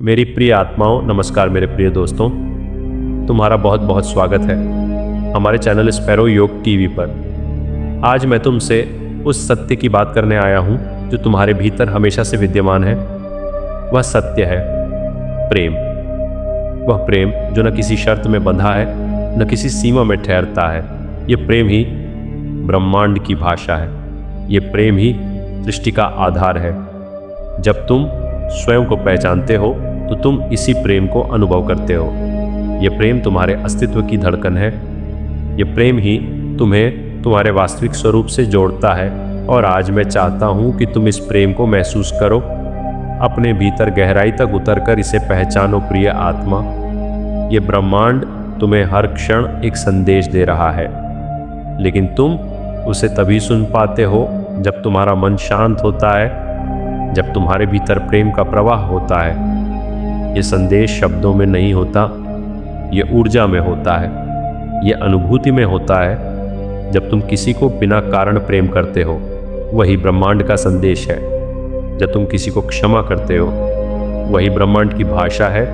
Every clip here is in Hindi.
मेरी प्रिय आत्माओं, नमस्कार मेरे प्रिय दोस्तों। तुम्हारा बहुत बहुत स्वागत है हमारे चैनल स्पैरो योग टीवी पर। आज मैं तुमसे उस सत्य की बात करने आया हूँ जो तुम्हारे भीतर हमेशा से विद्यमान है। वह सत्य है प्रेम। वह प्रेम जो न किसी शर्त में बंधा है, न किसी सीमा में ठहरता है। ये प्रेम ही ब्रह्मांड की भाषा है। ये प्रेम ही सृष्टि का आधार है। जब तुम स्वयं को पहचानते हो तो तुम इसी प्रेम को अनुभव करते हो। ये प्रेम तुम्हारे अस्तित्व की धड़कन है। ये प्रेम ही तुम्हें तुम्हारे वास्तविक स्वरूप से जोड़ता है। और आज मैं चाहता हूँ कि तुम इस प्रेम को महसूस करो, अपने भीतर गहराई तक उतरकर इसे पहचानो। प्रिय आत्मा, ये ब्रह्मांड तुम्हें हर क्षण एक संदेश दे रहा है, लेकिन तुम उसे तभी सुन पाते हो जब तुम्हारा मन शांत होता है, जब तुम्हारे भीतर प्रेम का प्रवाह होता है। ये संदेश शब्दों में नहीं होता, ये ऊर्जा में होता है, ये अनुभूति में होता है। जब तुम किसी को बिना कारण प्रेम करते हो, वही ब्रह्मांड का संदेश है। जब तुम किसी को क्षमा करते हो, वही ब्रह्मांड की भाषा है।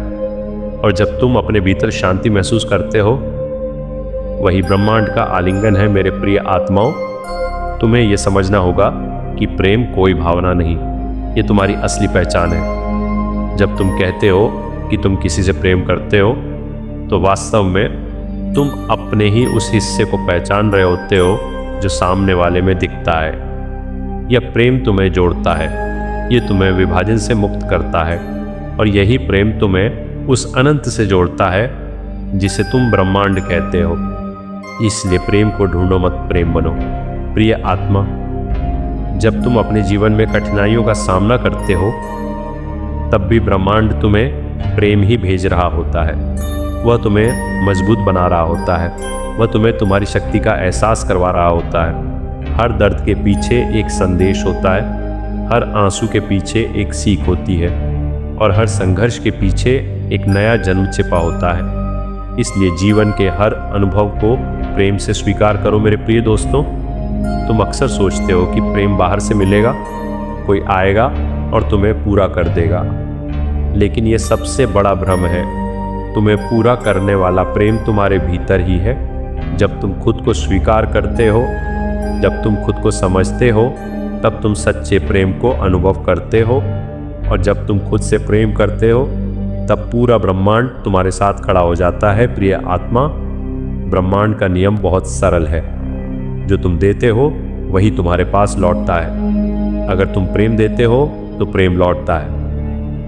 और जब तुम अपने भीतर शांति महसूस करते हो, वही ब्रह्मांड का आलिंगन है। मेरे प्रिय आत्माओं, तुम्हें यह समझना होगा कि प्रेम कोई भावना नहीं, ये तुम्हारी असली पहचान है। जब तुम कहते हो कि तुम किसी से प्रेम करते हो, तो वास्तव में तुम अपने ही उस हिस्से को पहचान रहे होते हो जो सामने वाले में दिखता है। यह प्रेम तुम्हें जोड़ता है, ये तुम्हें विभाजन से मुक्त करता है, और यही प्रेम तुम्हें उस अनंत से जोड़ता है जिसे तुम ब्रह्मांड कहते हो। इसलिए प्रेम को ढूंढो मत, प्रेम बनो। प्रिय आत्मा, जब तुम अपने जीवन में कठिनाइयों का सामना करते हो, तब भी ब्रह्मांड तुम्हें प्रेम ही भेज रहा होता है। वह तुम्हें मजबूत बना रहा होता है। वह तुम्हें तुम्हारी शक्ति का एहसास करवा रहा होता है। हर दर्द के पीछे एक संदेश होता है, हर आंसू के पीछे एक सीख होती है, और हर संघर्ष के पीछे एक नया जन्म छिपा होता है। इसलिए जीवन के हर अनुभव को प्रेम से स्वीकार करो। मेरे प्रिय दोस्तों, तुम अक्सर सोचते हो कि प्रेम बाहर से मिलेगा, कोई आएगा और तुम्हें पूरा कर देगा, लेकिन यह सबसे बड़ा भ्रम है। तुम्हें पूरा करने वाला प्रेम तुम्हारे भीतर ही है। जब तुम खुद को स्वीकार करते हो, जब तुम खुद को समझते हो, तब तुम सच्चे प्रेम को अनुभव करते हो। और जब तुम खुद से प्रेम करते हो, तब पूरा ब्रह्मांड तुम्हारे साथ खड़ा हो जाता है। प्रिय आत्मा, ब्रह्मांड का नियम बहुत सरल है। जो तुम देते हो वही तुम्हारे पास लौटता है। अगर तुम प्रेम देते हो तो प्रेम लौटता है।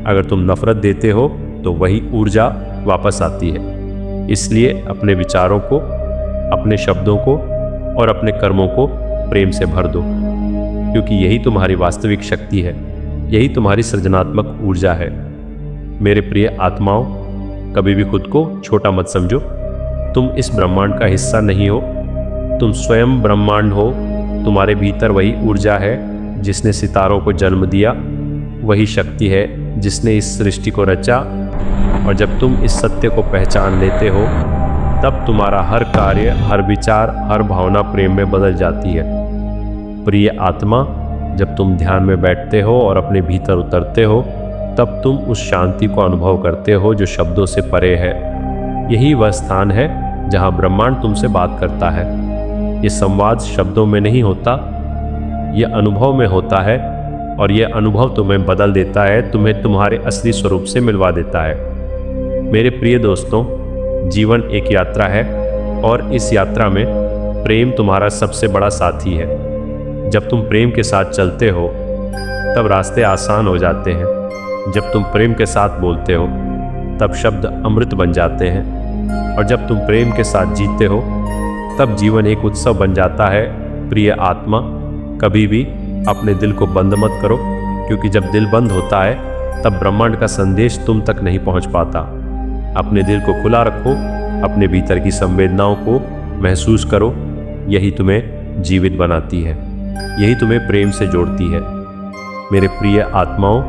अगर तुम नफरत देते हो तो वही ऊर्जा वापस आती है। इसलिए अपने विचारों को, अपने शब्दों को और अपने कर्मों को प्रेम से भर दो, क्योंकि यही तुम्हारी वास्तविक शक्ति है, यही तुम्हारी सृजनात्मक ऊर्जा है। मेरे प्रिय आत्माओं, कभी भी खुद को छोटा मत समझो। तुम इस ब्रह्मांड का हिस्सा नहीं हो, तुम स्वयं ब्रह्मांड हो। तुम्हारे भीतर वही ऊर्जा है जिसने सितारों को जन्म दिया, वही शक्ति है जिसने इस सृष्टि को रचा। और जब तुम इस सत्य को पहचान लेते हो, तब तुम्हारा हर कार्य, हर विचार, हर भावना प्रेम में बदल जाती है। प्रिय आत्मा, जब तुम ध्यान में बैठते हो और अपने भीतर उतरते हो, तब तुम उस शांति को अनुभव करते हो जो शब्दों से परे है। यही वह स्थान है जहाँ ब्रह्मांड तुमसे बात करता है। ये संवाद शब्दों में नहीं होता, ये अनुभव में होता है, और ये अनुभव तुम्हें बदल देता है, तुम्हें तुम्हारे असली स्वरूप से मिलवा देता है। मेरे प्रिय दोस्तों, जीवन एक यात्रा है, और इस यात्रा में प्रेम तुम्हारा सबसे बड़ा साथी है। जब तुम प्रेम के साथ चलते हो, तब रास्ते आसान हो जाते हैं। जब तुम प्रेम के साथ बोलते हो, तब शब्द अमृत बन जाते हैं। और जब तुम प्रेम के साथ जीते हो, तब जीवन एक उत्सव बन जाता है। प्रिय आत्मा, कभी भी अपने दिल को बंद मत करो, क्योंकि जब दिल बंद होता है, तब ब्रह्मांड का संदेश तुम तक नहीं पहुंच पाता। अपने दिल को खुला रखो, अपने भीतर की संवेदनाओं को महसूस करो। यही तुम्हें जीवित बनाती है, यही तुम्हें प्रेम से जोड़ती है। मेरे प्रिय आत्माओं,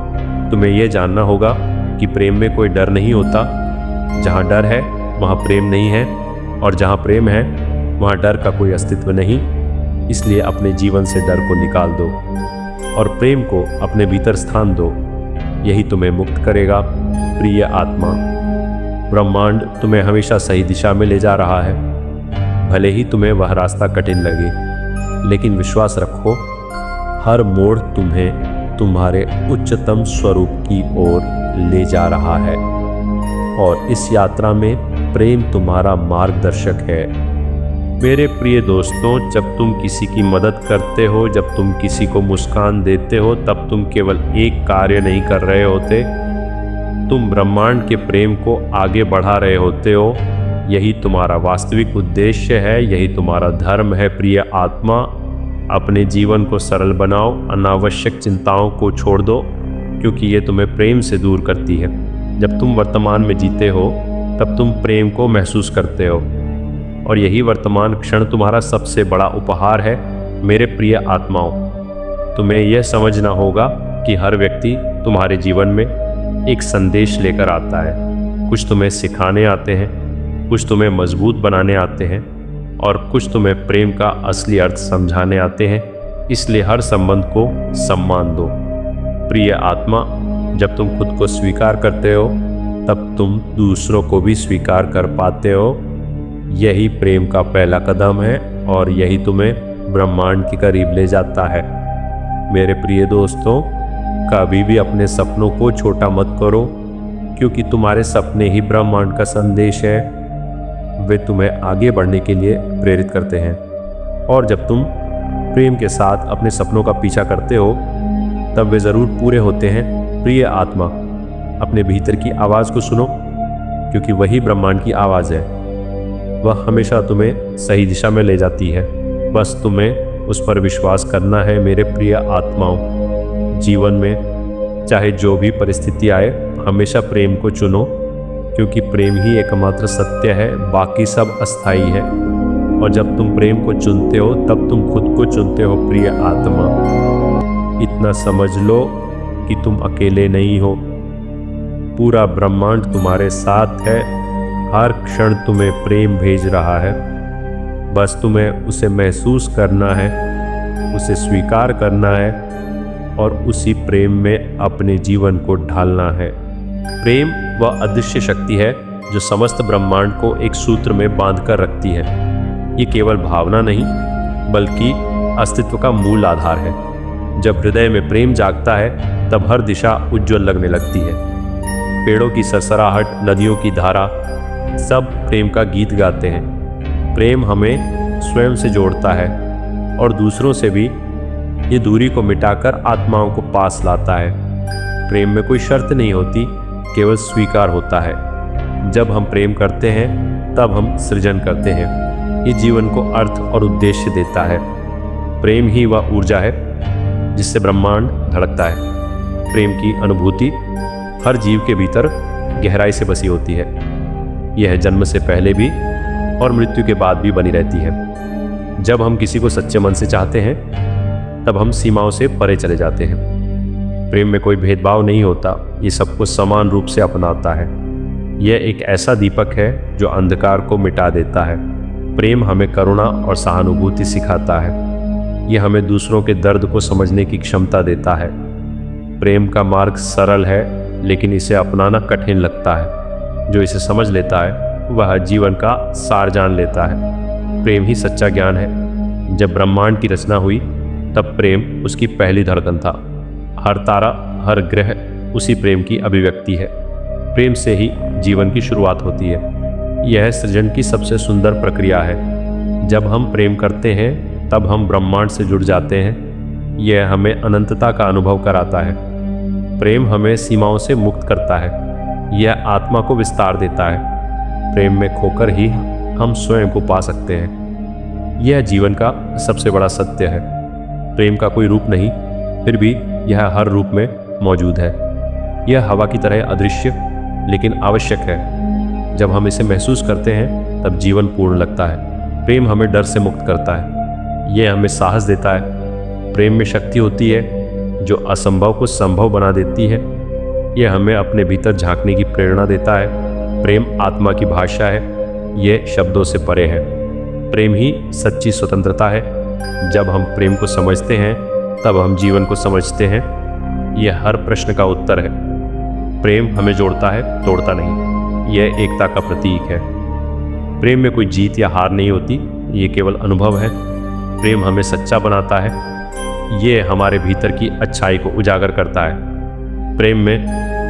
तुम्हें यह जानना होगा कि प्रेम में कोई डर नहीं होता। जहाँ डर है वहाँ प्रेम नहीं है, और जहाँ प्रेम है वहाँ डर का कोई अस्तित्व नहीं। इसलिए अपने जीवन से डर को निकाल दो और प्रेम को अपने भीतर स्थान दो। यही तुम्हें मुक्त करेगा। प्रिय आत्मा, ब्रह्मांड तुम्हें हमेशा सही दिशा में ले जा रहा है। भले ही तुम्हें वह रास्ता कठिन लगे, लेकिन विश्वास रखो, हर मोड़ तुम्हें तुम्हारे उच्चतम स्वरूप की ओर ले जा रहा है और इस यात्रा में प्रेम तुम्हारा मार्गदर्शक है। मेरे प्रिय दोस्तों, जब तुम किसी की मदद करते हो, जब तुम किसी को मुस्कान देते हो, तब तुम केवल एक कार्य नहीं कर रहे होते, तुम ब्रह्मांड के प्रेम को आगे बढ़ा रहे होते हो। यही तुम्हारा वास्तविक उद्देश्य है, यही तुम्हारा धर्म है। प्रिय आत्मा, अपने जीवन को सरल बनाओ, अनावश्यक चिंताओं को छोड़ दो, क्योंकि ये तुम्हें प्रेम से दूर करती है। जब तुम वर्तमान में जीते हो, तब तुम प्रेम को महसूस करते हो और यही वर्तमान क्षण तुम्हारा सबसे बड़ा उपहार है। मेरे प्रिय आत्माओं, तुम्हें यह समझना होगा कि हर व्यक्ति तुम्हारे जीवन में एक संदेश लेकर आता है। कुछ तुम्हें सिखाने आते हैं, कुछ तुम्हें मजबूत बनाने आते हैं और कुछ तुम्हें प्रेम का असली अर्थ समझाने आते हैं। इसलिए हर संबंध को सम्मान दो। प्रिय आत्मा, जब तुम खुद को स्वीकार करते हो, तब तुम दूसरों को भी स्वीकार कर पाते हो। यही प्रेम का पहला कदम है और यही तुम्हें ब्रह्मांड के करीब ले जाता है। मेरे प्रिय दोस्तों, कभी भी अपने सपनों को छोटा मत करो, क्योंकि तुम्हारे सपने ही ब्रह्मांड का संदेश है। वे तुम्हें आगे बढ़ने के लिए प्रेरित करते हैं और जब तुम प्रेम के साथ अपने सपनों का पीछा करते हो, तब वे ज़रूर पूरे होते हैं। प्रिय आत्मा, अपने भीतर की आवाज़ को सुनो, क्योंकि वही ब्रह्मांड की आवाज़ है। वह हमेशा तुम्हें सही दिशा में ले जाती है। बस तुम्हें उस पर विश्वास करना है। मेरे प्रिय आत्माओं, जीवन में चाहे जो भी परिस्थिति आए, हमेशा प्रेम को चुनो, क्योंकि प्रेम ही एकमात्र सत्य है, बाकी सब अस्थाई है। और जब तुम प्रेम को चुनते हो, तब तुम खुद को चुनते हो। प्रिय आत्मा, इतना समझ लो कि तुम अकेले नहीं हो। पूरा ब्रह्मांड तुम्हारे साथ है। हर क्षण तुम्हें प्रेम भेज रहा है। बस तुम्हें उसे महसूस करना है, उसे स्वीकार करना है और उसी प्रेम में अपने जीवन को ढालना है। प्रेम वह अदृश्य शक्ति है जो समस्त ब्रह्मांड को एक सूत्र में बांधकर रखती है। ये केवल भावना नहीं, बल्कि अस्तित्व का मूल आधार है। जब हृदय में प्रेम जागता है, तब हर दिशा उज्जवल लगने लगती है। पेड़ों की सरसराहट, नदियों की धारा, सब प्रेम का गीत गाते हैं। प्रेम हमें स्वयं से जोड़ता है और दूसरों से भी। ये दूरी को मिटाकर आत्माओं को पास लाता है। प्रेम में कोई शर्त नहीं होती, केवल स्वीकार होता है। जब हम प्रेम करते हैं, तब हम सृजन करते हैं। ये जीवन को अर्थ और उद्देश्य देता है। प्रेम ही वह ऊर्जा है जिससे ब्रह्मांड धड़कता है। प्रेम की अनुभूति हर जीव के भीतर गहराई से बसी होती है। यह जन्म से पहले भी और मृत्यु के बाद भी बनी रहती है। जब हम किसी को सच्चे मन से चाहते हैं, तब हम सीमाओं से परे चले जाते हैं। प्रेम में कोई भेदभाव नहीं होता, ये सबको समान रूप से अपनाता है। यह एक ऐसा दीपक है जो अंधकार को मिटा देता है। प्रेम हमें करुणा और सहानुभूति सिखाता है। यह हमें दूसरों के दर्द को समझने की क्षमता देता है। प्रेम का मार्ग सरल है, लेकिन इसे अपनाना कठिन लगता है। जो इसे समझ लेता है, वह जीवन का सार जान लेता है। प्रेम ही सच्चा ज्ञान है। जब ब्रह्मांड की रचना हुई, तब प्रेम उसकी पहली धड़कन था। हर तारा, हर ग्रह उसी प्रेम की अभिव्यक्ति है। प्रेम से ही जीवन की शुरुआत होती है। यह सृजन की सबसे सुंदर प्रक्रिया है। जब हम प्रेम करते हैं, तब हम ब्रह्मांड से जुड़ जाते हैं। यह हमें अनंतता का अनुभव कराता है। प्रेम हमें सीमाओं से मुक्त करता है। यह आत्मा को विस्तार देता है। प्रेम में खोकर ही हम स्वयं को पा सकते हैं। यह जीवन का सबसे बड़ा सत्य है। प्रेम का कोई रूप नहीं, फिर भी यह हर रूप में मौजूद है। यह हवा की तरह अदृश्य लेकिन आवश्यक है। जब हम इसे महसूस करते हैं, तब जीवन पूर्ण लगता है। प्रेम हमें डर से मुक्त करता है। यह हमें साहस देता है। प्रेम में शक्ति होती है जो असंभव को संभव बना देती है। यह हमें अपने भीतर झांकने की प्रेरणा देता है। प्रेम आत्मा की भाषा है, यह शब्दों से परे है। प्रेम ही सच्ची स्वतंत्रता है। जब हम प्रेम को समझते हैं, तब हम जीवन को समझते हैं। यह हर प्रश्न का उत्तर है। प्रेम हमें जोड़ता है, तोड़ता नहीं। यह एकता का प्रतीक है। प्रेम में कोई जीत या हार नहीं होती, ये केवल अनुभव है। प्रेम हमें सच्चा बनाता है। ये हमारे भीतर की अच्छाई को उजागर करता है। प्रेम में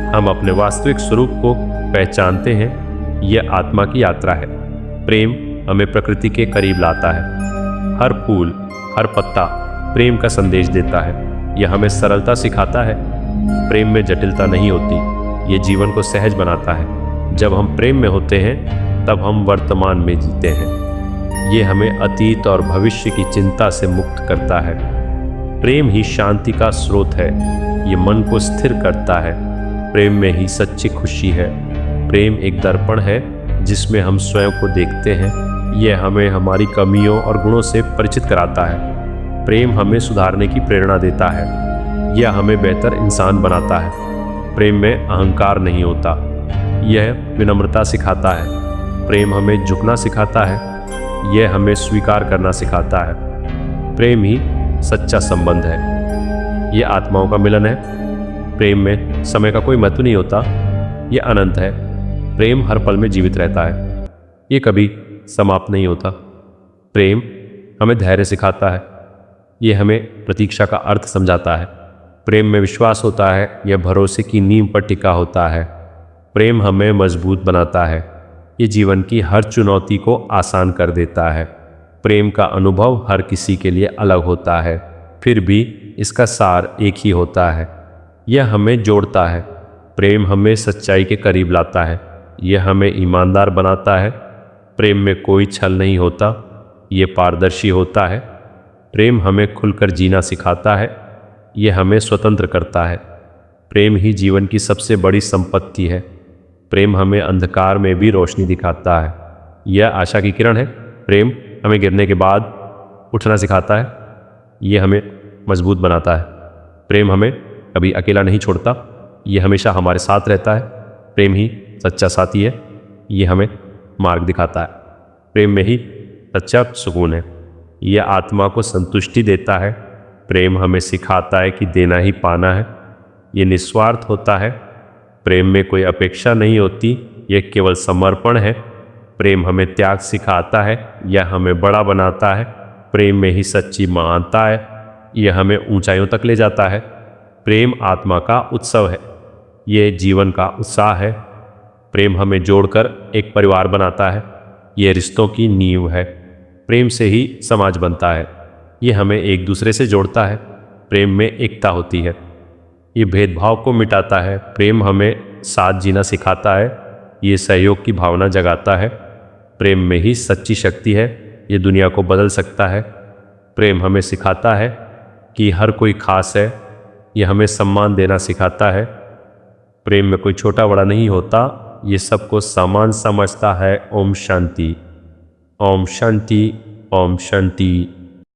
हम अपने वास्तविक स्वरूप को पहचानते हैं। यह आत्मा की यात्रा है। प्रेम हमें प्रकृति के करीब लाता है। हर फूल, हर पत्ता प्रेम का संदेश देता है। यह हमें सरलता सिखाता है। प्रेम में जटिलता नहीं होती। ये जीवन को सहज बनाता है। जब हम प्रेम में होते हैं तब हम वर्तमान में जीते हैं। ये हमें अतीत और भविष्य की चिंता से मुक्त करता है। प्रेम ही शांति का स्रोत है। ये मन को स्थिर करता है। प्रेम में ही सच्ची खुशी है। प्रेम एक दर्पण है जिसमें हम स्वयं को देखते हैं। यह हमें हमारी कमियों और गुणों से परिचित कराता है। प्रेम हमें सुधारने की प्रेरणा देता है। यह हमें बेहतर इंसान बनाता है। प्रेम में अहंकार नहीं होता। यह विनम्रता सिखाता है। प्रेम हमें झुकना सिखाता है। यह हमें स्वीकार करना सिखाता है। प्रेम ही सच्चा संबंध है। यह आत्माओं का मिलन है। प्रेम में समय का कोई महत्व नहीं होता। यह अनंत है। प्रेम हर पल में जीवित रहता है। ये कभी समाप्त नहीं होता। प्रेम हमें धैर्य सिखाता है। ये हमें प्रतीक्षा का अर्थ समझाता है। प्रेम में विश्वास होता है। यह भरोसे की नींव पर टिका होता है। प्रेम हमें मजबूत बनाता है। ये जीवन की हर चुनौती को आसान कर देता है। प्रेम का अनुभव हर किसी के लिए अलग होता है, फिर भी इसका सार एक ही होता है। यह हमें जोड़ता है। प्रेम हमें सच्चाई के करीब लाता है। यह हमें ईमानदार बनाता है। प्रेम में कोई छल नहीं होता। ये पारदर्शी होता है। प्रेम हमें खुलकर जीना सिखाता है। यह हमें स्वतंत्र करता है। प्रेम ही जीवन की सबसे बड़ी संपत्ति है। प्रेम हमें अंधकार में भी रोशनी दिखाता है। यह आशा की किरण है। प्रेम हमें गिरने के बाद उठना सिखाता है। यह हमें मजबूत बनाता है। प्रेम हमें कभी अकेला नहीं छोड़ता। यह हमेशा हमारे साथ रहता है। प्रेम ही सच्चा साथी है। यह हमें मार्ग दिखाता है। प्रेम में ही सच्चा सुकून है। यह आत्मा को संतुष्टि देता है। प्रेम हमें सिखाता है कि देना ही पाना है। ये निस्वार्थ होता है। प्रेम में कोई अपेक्षा नहीं होती। यह केवल समर्पण है। प्रेम हमें त्याग सिखाता है। यह हमें बड़ा बनाता है। प्रेम में ही सच्ची महानता है। यह हमें ऊंचाइयों तक ले जाता है। प्रेम आत्मा का उत्सव है। यह जीवन का उत्साह है। प्रेम हमें जोड़कर एक परिवार बनाता है। यह रिश्तों की नींव है। प्रेम से ही समाज बनता है। यह हमें एक दूसरे से जोड़ता है। प्रेम में एकता होती है। ये भेदभाव को मिटाता है। प्रेम हमें साथ जीना सिखाता है। ये सहयोग की भावना जगाता है। प्रेम में ही सच्ची शक्ति है। ये दुनिया को बदल सकता है। प्रेम हमें सिखाता है कि हर कोई खास है। यह हमें सम्मान देना सिखाता है। प्रेम में कोई छोटा बड़ा नहीं होता। ये सबको समान समझता है। ओम शांति, ओम शांति, ओम शांति।